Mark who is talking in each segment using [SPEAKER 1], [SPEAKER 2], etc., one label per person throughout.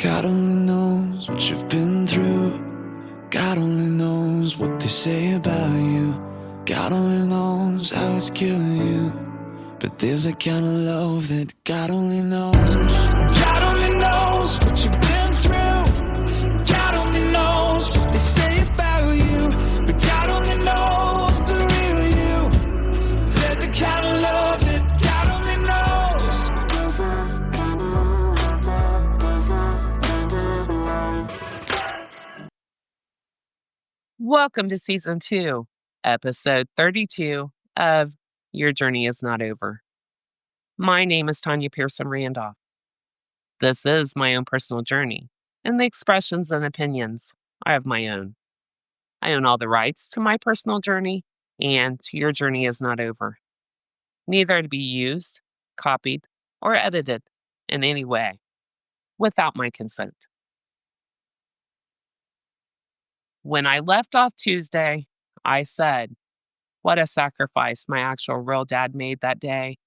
[SPEAKER 1] God only knows what you've been through. God only knows what they say about you. God only knows how it's killing you. But there's a kind of love that God only knows. God only knows what you've been through. God only knows what they say about you. But God only knows the real you. There's a kind of love that God only knows.
[SPEAKER 2] Welcome to Season 2, Episode 32 of Your Journey Is Not Over. My name is Tanya Pearson Randolph. This is my own personal journey, and the expressions and opinions are of my own. I own all the rights to my personal journey, and your journey is not over. Neither to be used, copied, or edited in any way without my consent. When I left off Tuesday, I said, what a sacrifice my actual real dad made that day,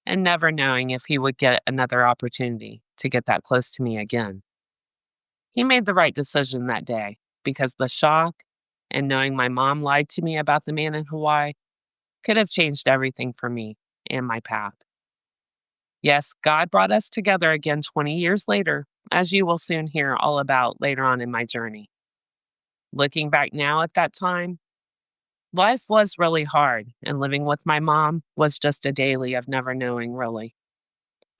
[SPEAKER 2] and never knowing if he would get another opportunity to get that close to me again. He made the right decision that day because the shock and knowing my mom lied to me about the man in Hawaii could have changed everything for me and my path. Yes, God brought us together again 20 years later, as you will soon hear all about later on in my journey. Looking back now at that time, life was really hard, and living with my mom was just a daily of never knowing, really.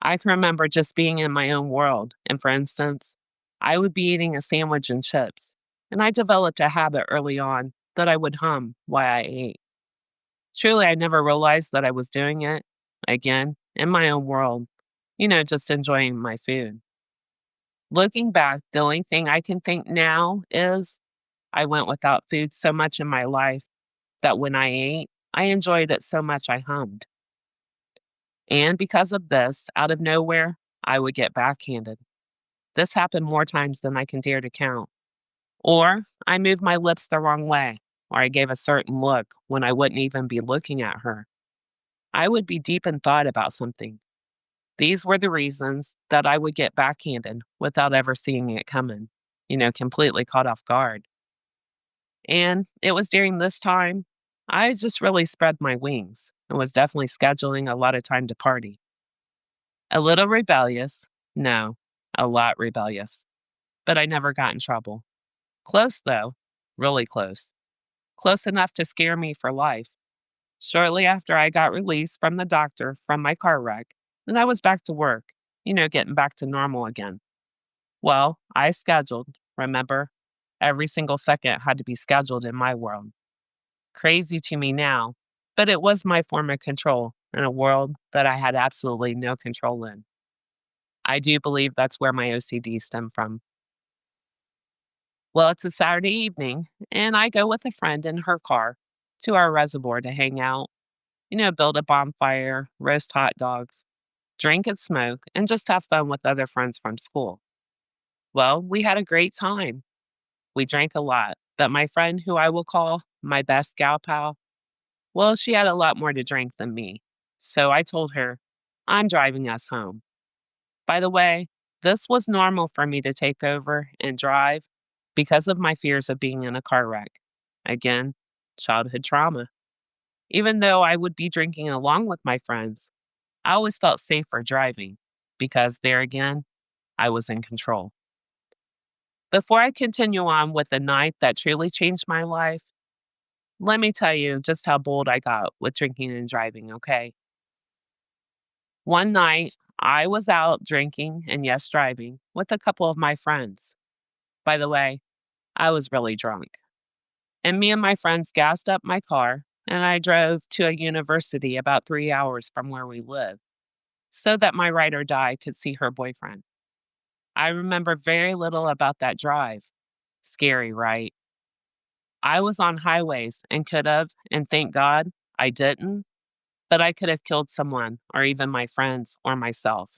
[SPEAKER 2] I can remember just being in my own world, and for instance, I would be eating a sandwich and chips, and I developed a habit early on that I would hum while I ate. Truly, I never realized that I was doing it, again, in my own world, just enjoying my food. Looking back, the only thing I can think now is I went without food so much in my life that when I ate, I enjoyed it so much I hummed. And because of this, out of nowhere, I would get backhanded. This happened more times than I can dare to count. Or I moved my lips the wrong way, or I gave a certain look when I wouldn't even be looking at her. I would be deep in thought about something. These were the reasons that I would get backhanded without ever seeing it coming, completely caught off guard. And it was during this time I just really spread my wings and was definitely scheduling a lot of time to party. A little rebellious, no, a lot rebellious, but I never got in trouble. Close though, really close. Close enough to scare me for life. Shortly after I got released from the doctor from my car wreck, and I was back to work, getting back to normal again. Well, I scheduled, remember? Every single second had to be scheduled in my world. Crazy to me now, but it was my form of control in a world that I had absolutely no control in. I do believe that's where my OCD stemmed from. Well, it's a Saturday evening, and I go with a friend in her car to our reservoir to hang out, build a bonfire, roast hot dogs, drink and smoke, and just have fun with other friends from school. Well, we had a great time. We drank a lot, but my friend, who I will call my best gal pal, well, she had a lot more to drink than me. So I told her, I'm driving us home. By the way, this was normal for me to take over and drive because of my fears of being in a car wreck. Again, childhood trauma. Even though I would be drinking along with my friends, I always felt safer driving because there again, I was in control. Before I continue on with the night that truly changed my life, let me tell you just how bold I got with drinking and driving, okay? One night, I was out drinking and yes, driving with a couple of my friends. By the way, I was really drunk. And me and my friends gassed up my car and I drove to a university about 3 hours from where we live so that my ride or die could see her boyfriend. I remember very little about that drive. Scary, right? I was on highways and could have, and thank God I didn't, but I could have killed someone or even my friends or myself.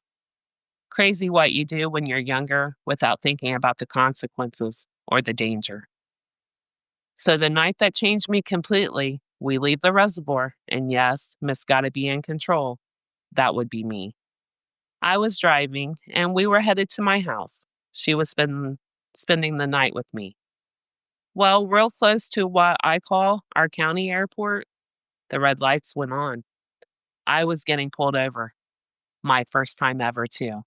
[SPEAKER 2] Crazy what you do when you're younger without thinking about the consequences or the danger. So the night that changed me completely, we leave the reservoir, and yes, Miss Gotta Be in Control, that would be me. I was driving, and we were headed to my house. She was spending the night with me. Well, real close to what I call our county airport, the red lights went on. I was getting pulled over. My first time ever, too.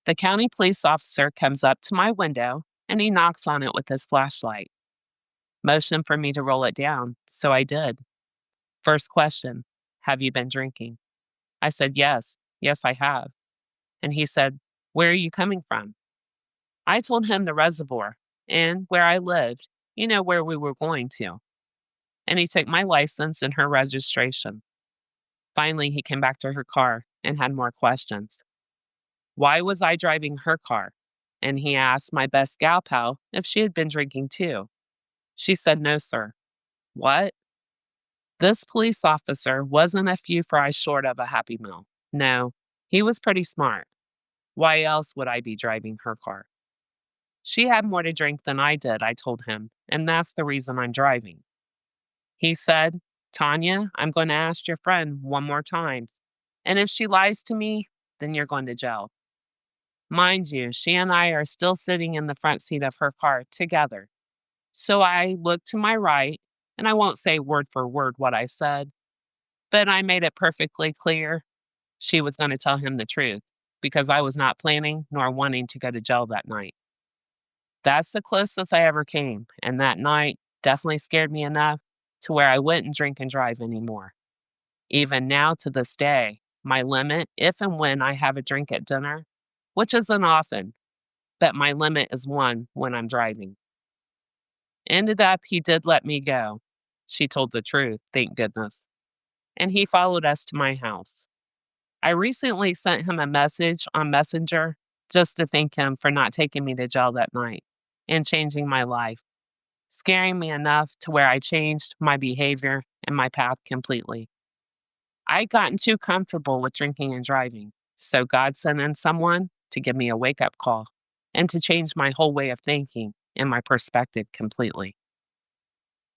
[SPEAKER 2] The county police officer comes up to my window and he knocks on it with his flashlight. Motioned for me to roll it down, so I did. First question, have you been drinking? I said, yes. Yes, I have. And he said, where are you coming from? I told him the reservoir and where I lived, where we were going to. And he took my license and her registration. Finally, he came back to her car and had more questions. Why was I driving her car? And he asked my best gal pal if she had been drinking too. She said, no, sir. What? This police officer wasn't a few fries short of a Happy Meal. No, he was pretty smart. Why else would I be driving her car? She had more to drink than I did, I told him, and that's the reason I'm driving. He said, Tanya, I'm going to ask your friend one more time. And if she lies to me, then you're going to jail. Mind you, she and I are still sitting in the front seat of her car together. So I looked to my right, and I won't say word for word what I said, but I made it perfectly clear she was going to tell him the truth because I was not planning nor wanting to go to jail that night. That's the closest I ever came, and that night definitely scared me enough to where I wouldn't drink and drive anymore. Even now to this day, my limit, if and when I have a drink at dinner, which isn't often, but my limit is one when I'm driving. Ended up, he did let me go. She told the truth, thank goodness. And he followed us to my house. I recently sent him a message on Messenger just to thank him for not taking me to jail that night and changing my life, scaring me enough to where I changed my behavior and my path completely. I'd gotten too comfortable with drinking and driving, so God sent in someone to give me a wake-up call and to change my whole way of thinking and my perspective completely.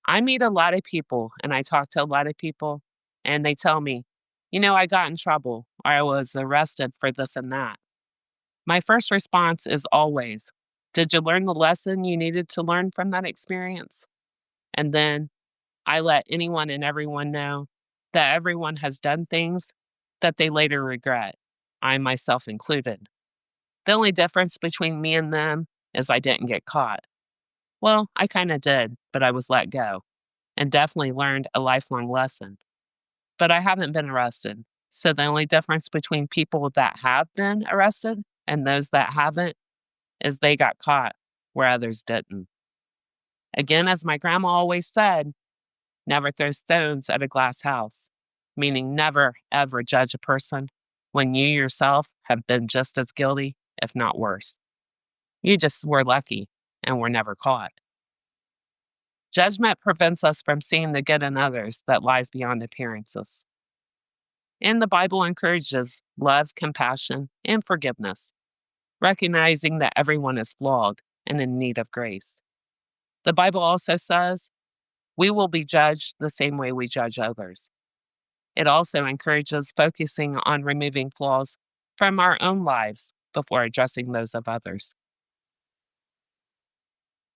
[SPEAKER 2] I meet a lot of people and I talk to a lot of people, and they tell me, I got in trouble or I was arrested for this and that. My first response is always, did you learn the lesson you needed to learn from that experience? And then I let anyone and everyone know that everyone has done things that they later regret, I myself included. The only difference between me and them is I didn't get caught. Well, I kind of did, but I was let go and definitely learned a lifelong lesson. But I haven't been arrested. So the only difference between people that have been arrested and those that haven't is they got caught where others didn't. Again, as my grandma always said, never throw stones at a glass house, meaning never, ever judge a person when you yourself have been just as guilty, if not worse. You just were lucky and were never caught. Judgment prevents us from seeing the good in others that lies beyond appearances. And the Bible encourages love, compassion, and forgiveness, recognizing that everyone is flawed and in need of grace. The Bible also says we will be judged the same way we judge others. It also encourages focusing on removing flaws from our own lives before addressing those of others.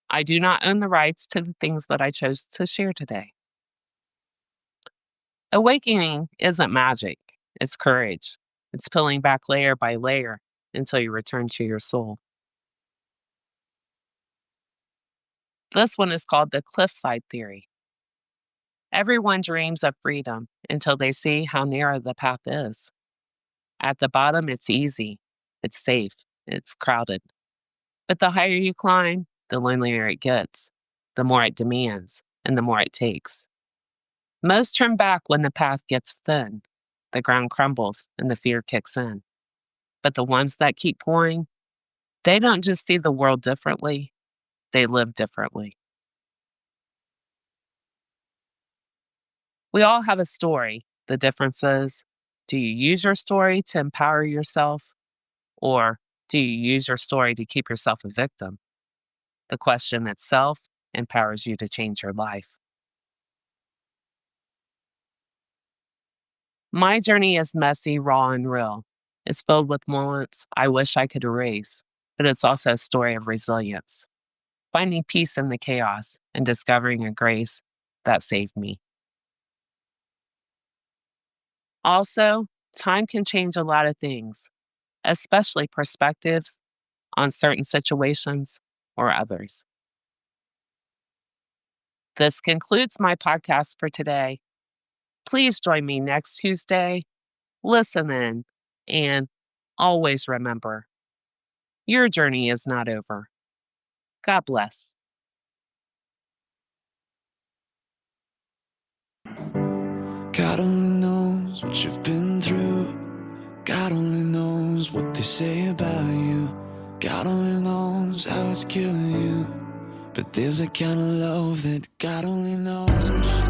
[SPEAKER 2] I do not own the rights to the things that I chose to share today. Awakening isn't magic, it's courage. It's peeling back layer by layer until you return to your soul. This one is called the cliffside theory. Everyone dreams of freedom until they see how narrow the path is. At the bottom, it's easy, it's safe, it's crowded. But the higher you climb, the lonelier it gets, the more it demands, and the more it takes. Most turn back when the path gets thin, the ground crumbles, and the fear kicks in. But the ones that keep going, they don't just see the world differently, they live differently. We all have a story. The difference is, do you use your story to empower yourself, or do you use your story to keep yourself a victim? The question itself empowers you to change your life. My journey is messy, raw, and real. It's filled with moments I wish I could erase. but it's also a story of resilience, finding peace in the chaos and discovering a grace that saved me. Also, time can change a lot of things, especially perspectives on certain situations or others. This concludes my podcast for today. Please join me next Tuesday. Listen in, and always remember your journey is not over. God bless.
[SPEAKER 1] God only knows what you've been through. God only knows what they say about you. God only knows how it's killing you. But there's a kind of love that God only knows.